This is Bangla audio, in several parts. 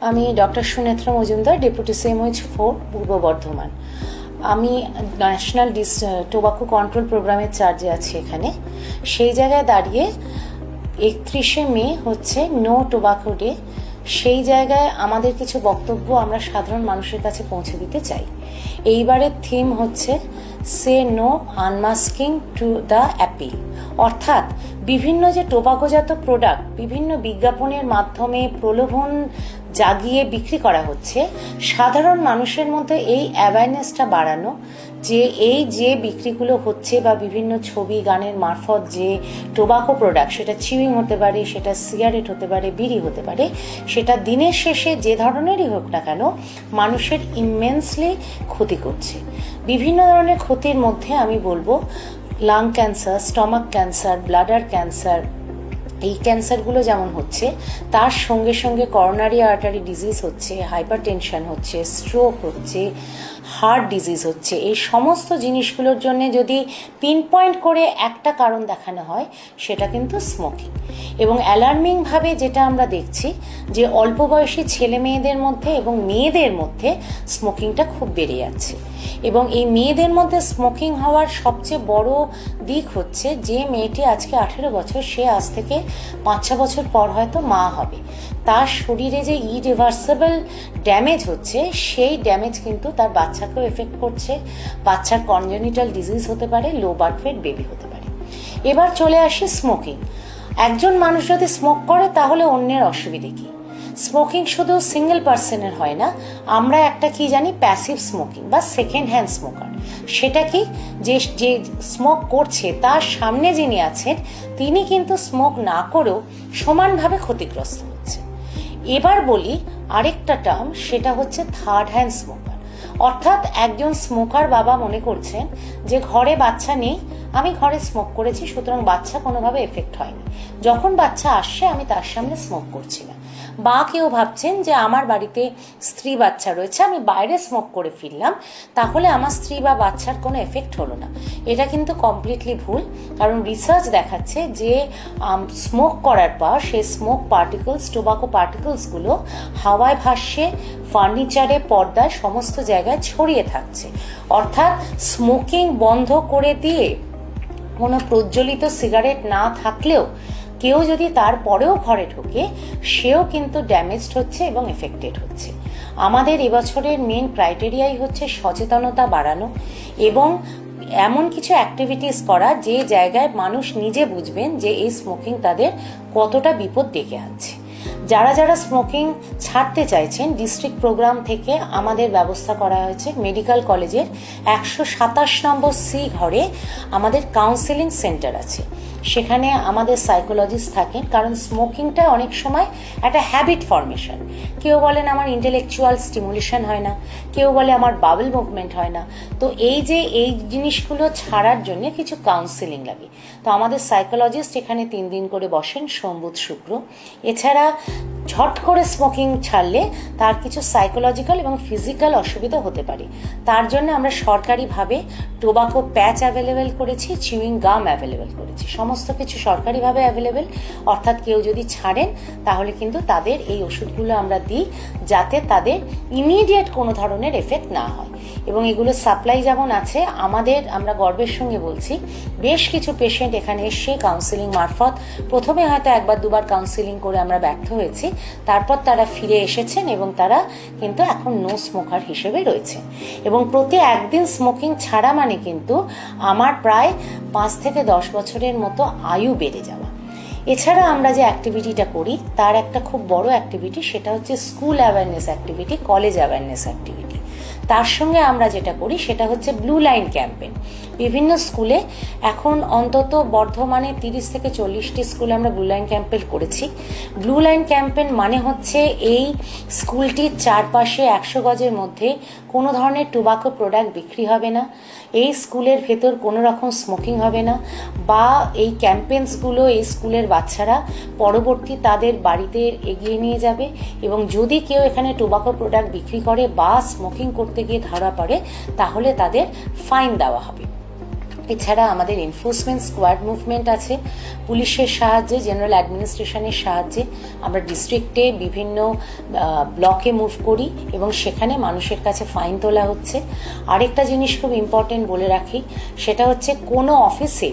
আমি doctor Sunethra Majumdar, deputy CMOH 4 পূর্ব বর্ধমান। আমি ন্যাশনাল টোবাকো কন্ট্রোল প্রোগ্রামের চার্জে আছি এখানে। সেই জায়গায় দাঁড়িয়ে 31শে মে হচ্ছে নো টোবাকো ডে। সেই জায়গায় আমাদের কিছু বক্তব্য আমরা সাধারণ মানুষের কাছে পৌঁছে দিতে চাই। এইবারের থিম হচ্ছে say no unmasking to the appeal, অর্থাৎ বিভিন্ন যে টোবাকোজাত প্রোডাক্ট বিভিন্ন বিজ্ঞাপনের মাধ্যমে প্রলোভন জাগিয়ে বিক্রি করা হচ্ছে, সাধারণ মানুষের মধ্যে এই অ্যাওয়ারনেসটা বাড়ানো যে এই যে বিক্রিগুলো হচ্ছে বা বিভিন্ন ছবি গানের মারফত যে টোবাকো প্রোডাক্ট, সেটা চিউইং হতে পারে, সেটা সিগারেট হতে পারে, বিড়ি হতে পারে, সেটা দিনের শেষে যে ধরনেরই হোক না কেন মানুষের ইমেন্সলি ক্ষতি করছে। বিভিন্ন ধরনের ক্ষতির মধ্যে আমি বলবো lung cancer, stomach cancer, bladder cancer, এই ক্যান্সারগুলো যেমন হচ্ছে, তার সঙ্গে সঙ্গে করোনারি আর্টারি ডিজিজ হচ্ছে, হাইপার টেনশন হচ্ছে, স্ট্রোক হচ্ছে, হার্ট ডিজিজ হচ্ছে। এই সমস্ত জিনিসগুলোর জন্য যদি পিন পয়েন্ট করে একটা কারণ দেখানো হয়, সেটা কিন্তু স্মোকিং। এবং অ্যালার্মিংভাবে যেটা আমরা দেখছি যে অল্প বয়সী ছেলে মেয়েদের মধ্যে এবং মেয়েদের মধ্যে স্মোকিংটা খুব বেড়ে যাচ্ছে। এবং এই মেয়েদের মধ্যে স্মোকিং হওয়ার সবচেয়ে বড় দিক হচ্ছে যে মেয়েটি আজকে 18 বছর, সে আজ থেকে 5-6 বছর পর হয়তো মা হবে। তার শরীরে যে ইরিভার্সেবল ড্যামেজ হচ্ছে, সেই ড্যামেজ কিন্তু তার বাচ্চাকেও এফেক্ট করছে। বাচ্চার কনজেনিটাল ডিজিজ হতে পারে, লো বার্থ ওয়েট বেবি হতে পারে। এবার চলে আসি স্মোকিং। একজন মানুষ যদি স্মোক করে তাহলে অন্যের অসুবিধে কি? স্মোকিং শুধু সিঙ্গেল পার্সনের হয় না, আমরা একটা কি জানি প্যাসিভ স্মোকিং বা সেকেন্ড হ্যান্ড স্মোকার। সেটা কি, যে যে স্মোক করছে তার সামনে যিনি আছেন তিনি কিন্তু স্মোক না করেও সমানভাবে ক্ষতিগ্রস্ত হচ্ছে। এবার বলি আরেকটা টার্ম, সেটা হচ্ছে থার্ড হ্যান্ড স্মোকার। অর্থাৎ একজন স্মোকার বাবা মনে করছেন যে ঘরে বাচ্চা নেই, আমি ঘরে স্মোক করেছি, সুতরাং বাচ্চা কোনোভাবে এফেক্ট হয়নি, যখন বাচ্চা আসছে আমি তার সামনে স্মোক করছি না। বা কেউ ভাবছেন যে আমার বাড়িতে স্ত্রী বাচ্চা রয়েছে, আমি বাইরে স্মোক করে ফিরলাম, তাহলে আমার স্ত্রী বা বাচ্চার কোনো এফেক্ট হলো না। এটা কিন্তু কমপ্লিটলি ভুল। কারণ রিসার্চ দেখাচ্ছে যে স্মোক করার পর সেই স্মোক পার্টিকলস, টোবাকো পার্টিকলসগুলো হাওয়ায় ভাসছে, ফার্নিচারে, পর্দায়, সমস্ত জায়গায় ছড়িয়ে থাকছে। অর্থাৎ স্মোকিং বন্ধ করে দিয়ে কোনো প্রজ্বলিত সিগারেট না থাকলেও কেউ যদি তারপরেও ঘরে ঢোকে, সেও কিন্তু ড্যামেজড হচ্ছে এবং এফেক্টেড হচ্ছে। আমাদের এবছরের মেন ক্রাইটেরিয়াই হচ্ছে সচেতনতা বাড়ানো এবং এমন কিছু অ্যাক্টিভিটিস করা যে জায়গায় মানুষ নিজে বুঝবেন যে এই স্মোকিং তাদের কতটা বিপদ ডেকে আনছে। যারা যারা স্মোকিং ছাড়তে চাইছেন, ডিস্ট্রিক্ট প্রোগ্রাম থেকে আমাদের ব্যবস্থা করা হয়েছে মেডিকেল কলেজের 127 নম্বর সি ঘরে আমাদের কাউন্সেলিং সেন্টার আছে। সেখানে আমাদের সাইকোলজিস্ট থাকেন, কারণ স্মোকিংটা অনেক সময় একটা হ্যাবিট ফর্মেশন। কেউ বলেন আমার ইন্টেলেকচুয়াল স্টিমুলেশন হয় না, কেউ বলে আমার বাবল মুভমেন্ট হয় না। তো এই যে এই জিনিসগুলো ছাড়ার জন্য কিছু কাউন্সেলিং লাগে। তো আমাদের সাইকোলজিস্ট এখানে 3 দিন করে বসেন, সোম বুধ শুক্র। এছাড়া ঝট করে স্মোকিং ছাড়লে তার কিছু সাইকোলজিক্যাল এবং ফিজিক্যাল অসুবিধা হতে পারে। তার জন্য আমরা সরকারিভাবে টোবাকো প্যাচ অ্যাভেলেবেল করেছি, চিউইং গাম অ্যাভেলেবেল করেছি, সমস্ত কিছু সরকারিভাবে অ্যাভেলেবেল। অর্থাৎ কেউ যদি ছাড়েন তাহলে কিন্তু তাদের এই ওষুধগুলো আমরা দিই, যাতে তাদের ইমিডিয়েট কোনো ধরনের এফেক্ট না হয়। এবং এগুলো সাপ্লাই যেমন আছে, আমাদের, আমরা গর্বের সঙ্গে বলছি, বেশ কিছু পেশেন্ট এখানে এসে কাউন্সেলিং মারফত, প্রথমে হয়তো 1-2বার কাউন্সেলিং করে আমরা ব্যর্থ হয়েছি, তারপর তারা ফিরে এসেছেন এবং তারা কিন্তু এখন নো স্মোকার হিসেবে রয়েছে। এবং প্রতি একদিন স্মোকিং ছাড়া মানে কিন্তু আমার প্রায় 5 থেকে 10 বছরের মতো আয়ু বেড়ে যাওয়া। এছাড়া আমরা যে অ্যাক্টিভিটিটা করি তার একটা খুব বড় অ্যাক্টিভিটি, সেটা হচ্ছে school awareness activity, college awareness activity. তার সঙ্গে আমরা যেটা করি সেটা হচ্ছে ব্লু লাইন ক্যাম্পেন। বিভিন্ন স্কুলে এখন অন্তত বর্ধমানে 30 থেকে 40টি স্কুলে আমরা ব্লু লাইন ক্যাম্পেন করেছি। ব্লু লাইন ক্যাম্পেন মানে হচ্ছে এই স্কুলটির চারপাশে 100 গজের মধ্যে কোনো ধরনের টোবাকো প্রোডাক্ট বিক্রি হবে না, এই স্কুলের ভেতর কোনো রকম স্মোকিং হবে না, বা এই ক্যাম্পেন্সগুলো এই স্কুলের বাচ্চারা পরবর্তী তাদের বাড়িতে এগিয়ে নিয়ে যাবে। এবং যদি কেউ এখানে টোবাকো প্রোডাক্ট বিক্রি করে বা স্মোকিং করতে গিয়ে ধরা পড়ে, তাহলে তাদের ফাইন দেওয়া হবে। এছাড়া আমাদের এনফোর্সমেন্ট স্কোয়াড মুভমেন্ট আছে, পুলিশের সাহায্যে, জেনারেল অ্যাডমিনিস্ট্রেশনের সাহায্যে আমরা ডিস্ট্রিক্টে বিভিন্ন ব্লকে মুভ করি এবং সেখানে মানুষের কাছে ফাইন তোলা হচ্ছে। আরেকটা জিনিস খুব ইম্পর্টেন্ট বলে রাখি, সেটা হচ্ছে কোনো অফিসে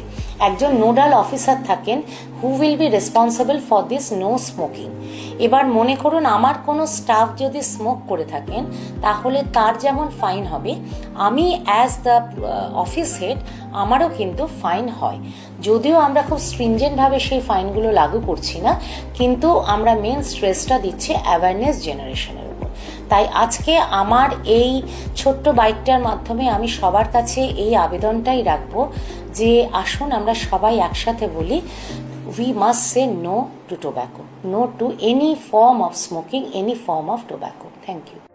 একজন নোডাল অফিসার থাকেন who will be responsible for this no smoking. এবার মনে করুন আমার কোনো স্টাফ যদি স্মোক করে থাকেন তাহলে তার যেমন ফাইন হবে, আমি অ্যাজ দ্য অফিস হেড আমারও কিন্তু ফাইন হয়। যদিও আমরা খুব স্ট্রিনজেন্টভাবে সেই ফাইনগুলো লাগু করছি না, কিন্তু আমরা মেন স্ট্রেসটা দিচ্ছি অ্যাওয়ারনেস জেনারেশনের উপর। তাই আজকে আমার এই ছোট্ট বাইকটার মাধ্যমে আমি সবার কাছে এই আবেদনটাই রাখবো যে আসুন আমরা সবাই একসাথে বলি, we must say no to tobacco, no to any form of smoking, any form of tobacco. Thank you.